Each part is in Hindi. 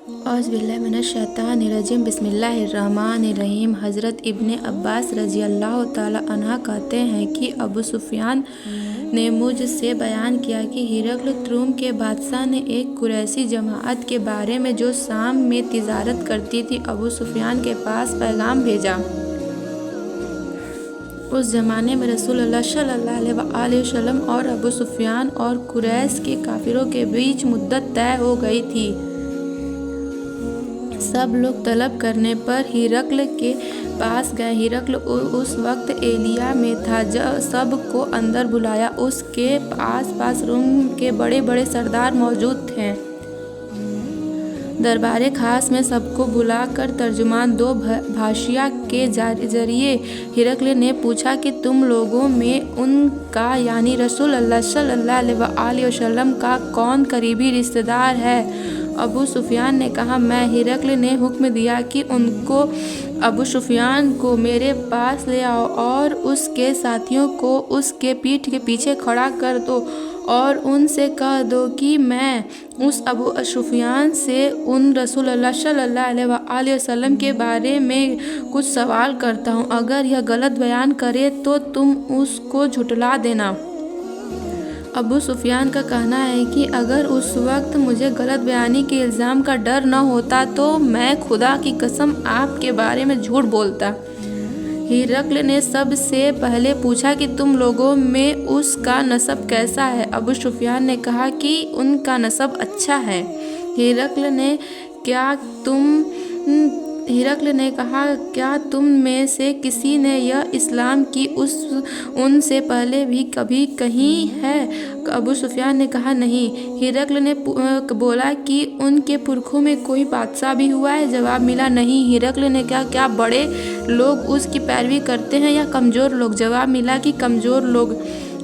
औज़ुबिल्लाहिमिनश्शैतानिर्रजीम बिस्मिल्लाहिर्रहमानिर्रहीम। हज़रत इब्ने अब्बास रज़ियल्लाहु ताला अन्हा कहते हैं कि अबू सुफ़ियान ने मुझसे बयान किया कि हिरक़्ल रूम के बादशाह ने एक कुरैशी जमाअत के बारे में जो शाम में तिजारत करती थी अबू सुफ़ियान के पास पैगाम भेजा। उस ज़माने में रसूलुल्लाह सल्लल्लाहु अलैहि वसल्लम और अबू सुफ़ियान और कुरैश के काफिरों के बीच मुद्दत तय हो गई थी। सब लोग तलब करने पर हिरक़्ल के पास गए। हिरक़्ल उस वक्त एलिया में था। जब सब को अंदर बुलाया, उसके आस पास रूम के बड़े बड़े सरदार मौजूद थे। दरबार खास में सबको बुलाकर तर्जुमान दो भाषिया के जरिए हिरक़्ल ने पूछा कि तुम लोगों में उनका यानी रसूलुल्लाह सल्लल्लाहु अलैहि वसल्लम का कौन करीबी रिश्तेदार है। अबू सुफ़ियान ने कहा, मैं। हिरक़्ल ने हुक्म दिया कि उनको अबू सुफ़ियान को मेरे पास ले आओ और उसके साथियों को उसके पीठ के पीछे खड़ा कर दो और उनसे कह दो कि मैं उस अबू सुफ़ियान से उन रसूलुल्लाह सल्लल्लाहु अलैहि वसल्लम के बारे में कुछ सवाल करता हूँ। अगर यह गलत बयान करे तो तुम उसको झुठला देना। अबू सुफ़ियान का कहना है कि अगर उस वक्त मुझे गलत बयानी के इल्ज़ाम का डर न होता तो मैं खुदा की कसम आपके बारे में झूठ बोलता। हिरक़्ल ने सबसे पहले पूछा कि तुम लोगों में उसका नसब कैसा है। अबू सुफ़ियान ने कहा कि उनका नसब अच्छा है। हिरक़्ल ने कहा, क्या तुम में से किसी ने यह इस्लाम की उनसे पहले भी कभी कही है। अबू सुफ़ियान ने कहा, नहीं। हिरक़्ल ने बोला कि उनके पुरखों में कोई बादशाह भी हुआ है। जवाब मिला, नहीं। हिरक़्ल ने कहा, क्या बड़े लोग उसकी पैरवी करते हैं या कमज़ोर लोग। जवाब मिला कि कमज़ोर लोग।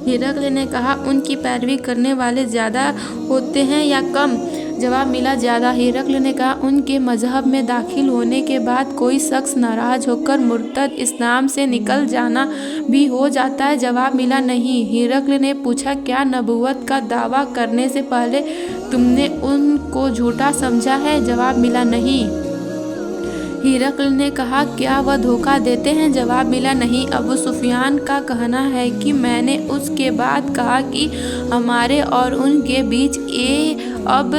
हिरक़्ल ने कहा, उनकी पैरवी करने वाले ज़्यादा होते हैं या कम। जवाब मिला, ज़्यादा। हिरक़्ल ने कहा, उनके मज़हब में दाखिल होने के बाद कोई शख्स नाराज़ होकर मुर्तद इस्लाम से निकल जाना भी हो जाता है। जवाब मिला, नहीं। हिरक़्ल ने पूछा, क्या नबूवत का दावा करने से पहले तुमने उनको झूठा समझा है। जवाब मिला, नहीं। हिरक़्ल ने कहा, क्या वह धोखा देते हैं। जवाब मिला, नहीं। अबू सुफ़ियान का कहना है कि मैंने उसके बाद कहा कि हमारे और उनके बीच अब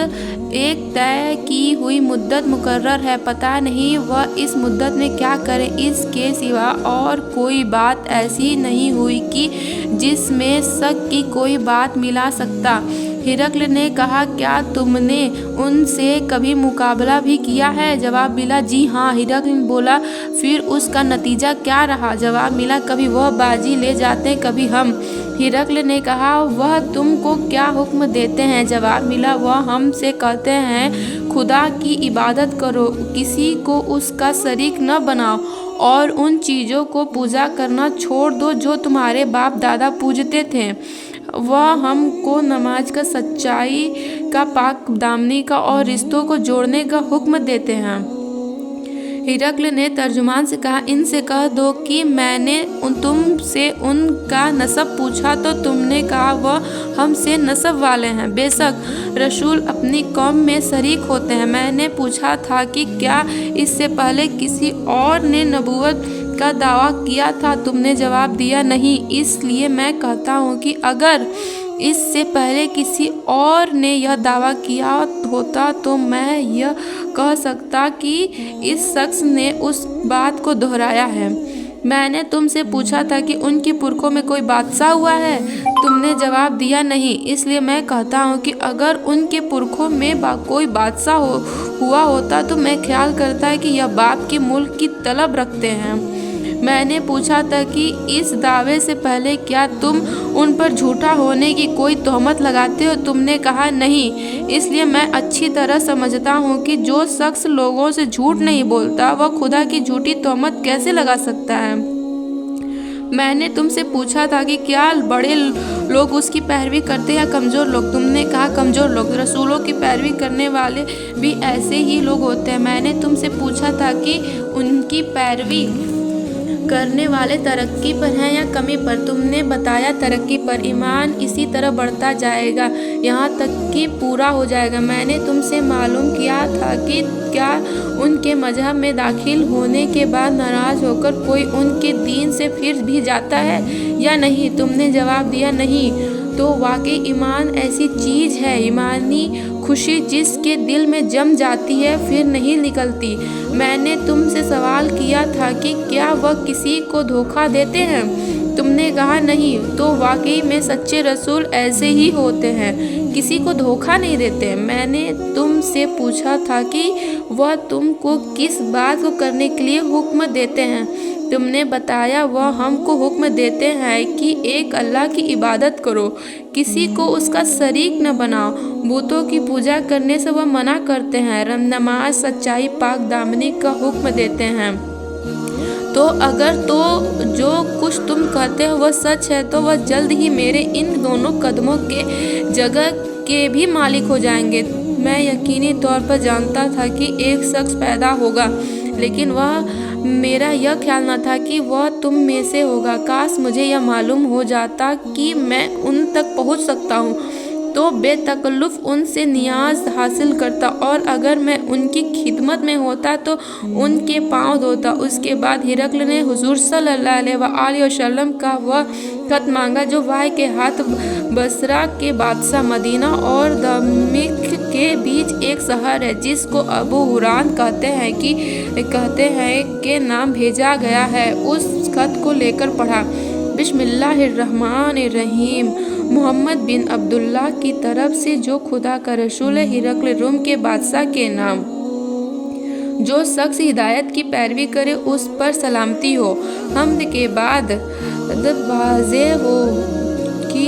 एक तय की हुई मुद्दत मुकर्रर है। पता नहीं वह इस मुद्दत में क्या करे। इसके सिवा और कोई बात ऐसी नहीं हुई कि जिसमें शक की कोई बात मिला सकता। हिरक़्ल ने कहा, क्या तुमने उनसे कभी मुकाबला भी किया है। जवाब मिला, जी हाँ। हिरक़्ल ने बोला, फिर उसका नतीजा क्या रहा। जवाब मिला, कभी वह बाजी ले जाते, कभी हम। हिरक़्ल ने कहा, वह तुमको क्या हुक्म देते हैं। जवाब मिला, वह हमसे कहते हैं, खुदा की इबादत करो, किसी को उसका शरीक न बनाओ और उन चीज़ों को पूजा करना छोड़ दो जो तुम्हारे बाप दादा पूजते थे। वह हमको नमाज का, सच्चाई का, पाक दामनी का और रिश्तों को जोड़ने का हुक्म देते हैं। हिरक़्ल ने तर्जुमान से कहा, इनसे कह दो कि मैंने तुमसे उनका नसब पूछा तो तुमने कहा वह हमसे नसब वाले हैं। बेशक रसूल अपनी कौम में शरीक होते हैं। मैंने पूछा था कि क्या इससे पहले किसी और ने नबूवत का दावा किया था। तुमने जवाब दिया, नहीं। इसलिए मैं कहता हूँ कि अगर इससे पहले किसी और ने यह दावा किया होता तो मैं यह कह सकता कि इस शख्स ने उस बात को दोहराया है। मैंने तुमसे पूछा था कि उनके पुरखों में कोई बादशाह हुआ है। तुमने जवाब दिया, नहीं। इसलिए मैं कहता हूँ कि अगर उनके पुरखों में कोई बादशाह हुआ होता तो मैं ख्याल करता है कि यह बाप के मुल्क की तलब रखते हैं। मैंने पूछा था कि इस दावे से पहले क्या तुम उन पर झूठा होने की कोई तोहमत लगाते हो। तुमने कहा, नहीं। इसलिए मैं अच्छी तरह समझता हूँ कि जो शख्स लोगों से झूठ नहीं बोलता वह खुदा की झूठी तोहमत कैसे लगा सकता है। मैंने तुमसे पूछा था कि क्या बड़े लोग उसकी पैरवी करते या कमज़ोर लोग। तुमने कहा, कमज़ोर लोग। रसूलों की पैरवी करने वाले भी ऐसे ही लोग होते हैं। मैंने तुमसे पूछा था कि उनकी पैरवी करने वाले तरक्की पर हैं या कमी पर? तुमने बताया तरक्की पर। ईमान इसी तरह बढ़ता जाएगा यहाँ तक कि पूरा हो जाएगा। मैंने तुमसे मालूम किया था कि क्या उनके मजहब में दाखिल होने के बाद नाराज़ होकर कोई उनके दीन से फिर भी जाता है या नहीं? तुमने जवाब दिया नहीं। तो वाकई ईमान ऐसी चीज़ है, ईमानी खुशी जिसके दिल में जम जाती है फिर नहीं निकलती। मैंने तुमसे सवाल किया था कि क्या वह किसी को धोखा देते हैं? तुमने कहा नहीं। तो वाकई में सच्चे रसूल ऐसे ही होते हैं, किसी को धोखा नहीं देते। मैंने तुमसे पूछा था कि वह तुमको किस बात को करने के लिए हुक्म देते हैं? तुमने बताया वह हमको हुक्म देते हैं कि एक अल्लाह की इबादत करो, किसी को उसका शरीक न बनाओ। बूतों की पूजा करने से वह मना करते हैं। नमाज, सच्चाई, पाक दामनी का हुक्म देते हैं। तो अगर तो जो कुछ तुम कहते हो वह सच है तो वह जल्द ही मेरे इन दोनों कदमों के जगह के भी मालिक हो जाएंगे। मैं यकीनी तौर पर जानता था कि एक शख्स पैदा होगा, लेकिन वह मेरा यह ख्याल न था कि वह तुम में से होगा। काश मुझे यह मालूम हो जाता कि मैं उन तक पहुंच सकता हूँ तो बेतकल्लुफ़ उनसे नियाज हासिल करता, और अगर मैं उनकी खिदमत में होता तो उनके पाँव धोता। उसके बाद हिरकल ने हुजूर सल्लल्लाहु अलैहि वसल्लम का वह खत मांगा जो वाही के हाथ बसरा के बादशाह, मदीना और दमिश्क के बीच एक शहर है जिसको अबू हुरान कहते हैं के नाम भेजा गया है। उस खत को लेकर पढ़ा। बिस्मिल्लाहिर्रहमानिर्रहीम। मोहम्मद बिन अब्दुल्लाह की तरफ से जो खुदा का रसूल है, हिरकल रोम के बादशाह के नाम। जो शख्स हिदायत की पैरवी करे उस पर सलामती हो। हम्द के बाद वाज़े हो कि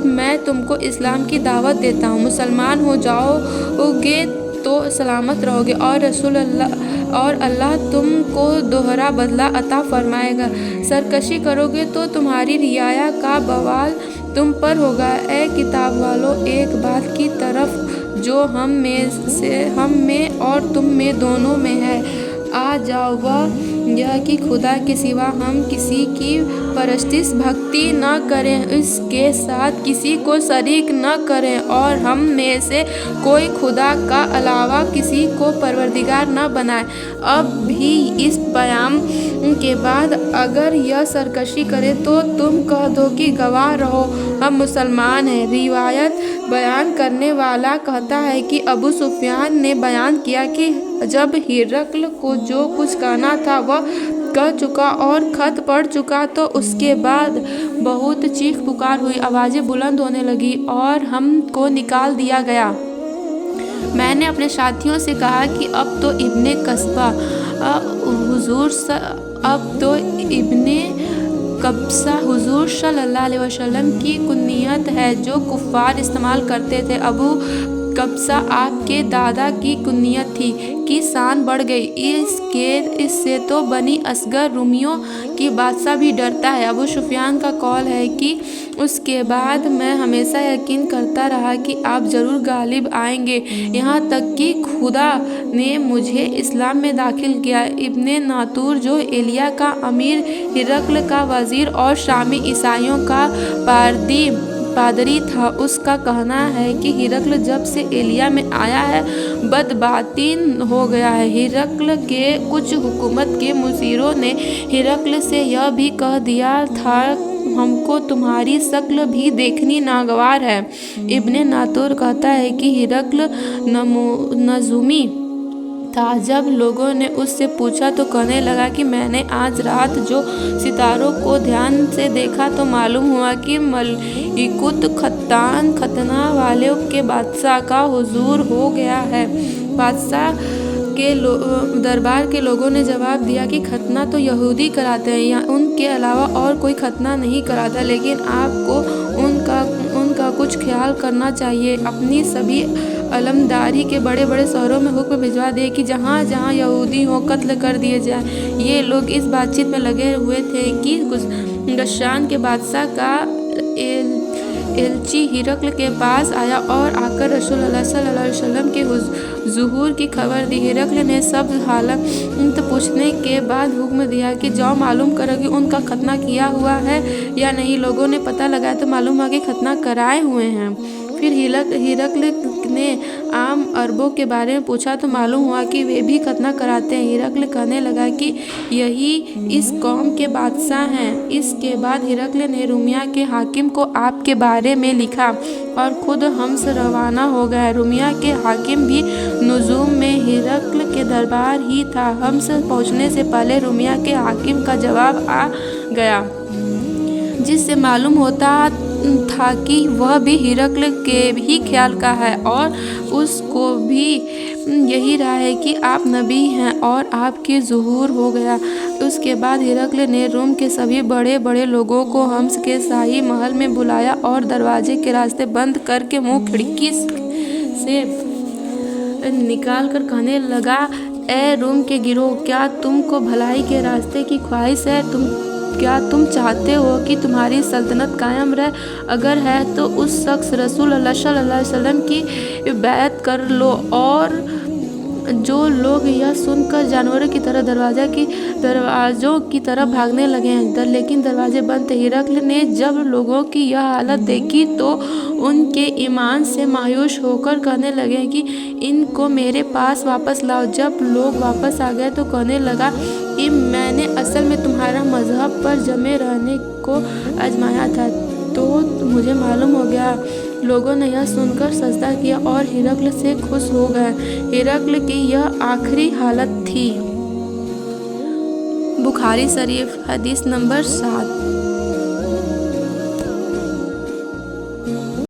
मैं तुमको इस्लाम की दावत देता हूँ। मुसलमान हो जाओगे तो सलामत रहोगे और अल्लाह तुमको दोहरा बदला अता फरमाएगा। सरकशी करोगे तो तुम्हारी रियाया का बवाल तुम पर होगा। ए किताब वालों, एक बात की तरफ जो हम में और तुम में दोनों में है आ जाओ, वह यह कि खुदा के सिवा हम किसी की परस्तिश भक्ति न करें, इसके साथ किसी को शरीक न करें, और हम में से कोई खुदा का अलावा किसी को परवरदिगार न बनाए। अब भी इस बयान के बाद अगर यह सरकशी करे तो तुम कह दो कि गवाह रहो हम मुसलमान हैं। रिवायत बयान करने वाला कहता है कि अबू सुफियान ने बयान किया कि जब हिरकल को जो कुछ कहना था वह कह चुका और खत पढ़ चुका तो उसके बाद बहुत चीख पुकार हुई, आवाज़ें बुलंद होने लगी और हमको निकाल दिया गया। मैंने अपने साथियों से कहा कि अब तो इब्ने कब्सा हुजूर सल्लल्लाहु अलैहि वसल्लम की कुन्नियत है जो कुफ़ार इस्तेमाल करते थे। अबू कब्सा आपके दादा की कुन्नियत थी की शान बढ़ गई। इससे तो बनी असगर रूमियों की बादशाह भी डरता है। अबू सुफियान का कौल है कि उसके बाद मैं हमेशा यकीन करता रहा कि आप ज़रूर गालिब आएंगे, यहाँ तक कि खुदा ने मुझे इस्लाम में दाखिल किया। इब्ने नातूर जो एलिया का अमीर, हिरकल का वज़ीर और शामी ईसाइयों का पादरी था, उसका कहना है कि हिरकल जब से एलिया में आया है बदबातीन हो गया है। हिरकल के कुछ हुकूमत के मुशीरों ने हिरकल से यह भी कह दिया था हमको तुम्हारी शक्ल भी देखनी नागवार है। इब्ने नातूर कहता है कि हिरकल नजूमी था। जब लोगों ने उससे पूछा तो कहने लगा कि मैंने आज रात जो सितारों को ध्यान से देखा तो मालूम हुआ कि मलिकुत खतना वाले के बादशाह का हुजूर हो गया है। बादशाह के दरबार के लोगों ने जवाब दिया कि खतना तो यहूदी कराते हैं, या उनके अलावा और कोई खतना नहीं कराता, लेकिन आपको उनका कुछ ख्याल करना चाहिए। अपनी सभी अलमदारी के बड़े बड़े शहरों में हुक्म भिजवा दिए कि जहाँ जहाँ यहूदी हो कत्ल कर दिए जाए। ये लोग इस बातचीत में लगे हुए थे कि गशान के बादशाह का एलची हिरकल के पास आया और आकर रसूलुल्लाह सल्लल्लाहु अलैहि वसल्लम के ज़ुहूर की खबर दी। हिरक्ल ने सब हालत पूछने के बाद हुक्म दिया कि जाओ मालूम करो कि उनका खतना किया हुआ है या नहीं। लोगों ने पता लगाया तो मालूम हुआ कि खतना कराए हुए हैं। फिर हिरक्ल ने आम अरबों के बारे में पूछा तो मालूम हुआ कि वे भी खतना कराते हैं। हिरक्ल कहने लगा कि यही इस कौम के बादशाह हैं। इसके बाद हिरक्ल ने रूमिया के हाकिम को आपके बारे में लिखा और खुद हम्स रवाना हो गए। रूमिया के हाकिम भी नुजूम में हिरक्ल के दरबार ही था। हम्स पहुंचने से पहले रूमिया के हाकिम का जवाब आ गया, जिससे मालूम होता था कि वह भी हिरक्ल के ही ख्याल का है और उसको भी यही रहा है कि आप नबी हैं और आपकी ज़ुहूर हो गया। उसके बाद हिरक्ल ने रोम के सभी बड़े बड़े लोगों को हम्स के शाही महल में बुलाया और दरवाजे के रास्ते बंद करके मुंह खिड़की से निकाल कर कहने लगा, ए रोम के गिरोह, क्या तुमको भलाई के रास्ते की ख्वाहिश है? क्या तुम चाहते हो कि तुम्हारी सल्तनत कायम रहे? अगर है तो उस शख्स रसूल अल्लाह सल्लल्लाहु अलैहि वसल्लम की बैत कर लो। और जो लोग यह सुनकर जानवरों की तरह दरवाज़ों की तरफ भागने लगे हैं, लेकिन दरवाजे बंद थे। हिरक्ल ने जब लोगों की यह हालत देखी तो उनके ईमान से मायूस होकर कहने लगे कि इनको मेरे पास वापस लाओ। जब लोग वापस आ गए तो कहने लगा कि मैंने असल में तुम्हारा मजहब पर जमे रहने को आजमाया था, तो मुझे मालूम हो गया। लोगों ने यह सुनकर सजदा किया और हिरक्ल से खुश हो गए। हिरक्ल की यह आखिरी हालत थी। बुखारी शरीफ हदीस नंबर 7।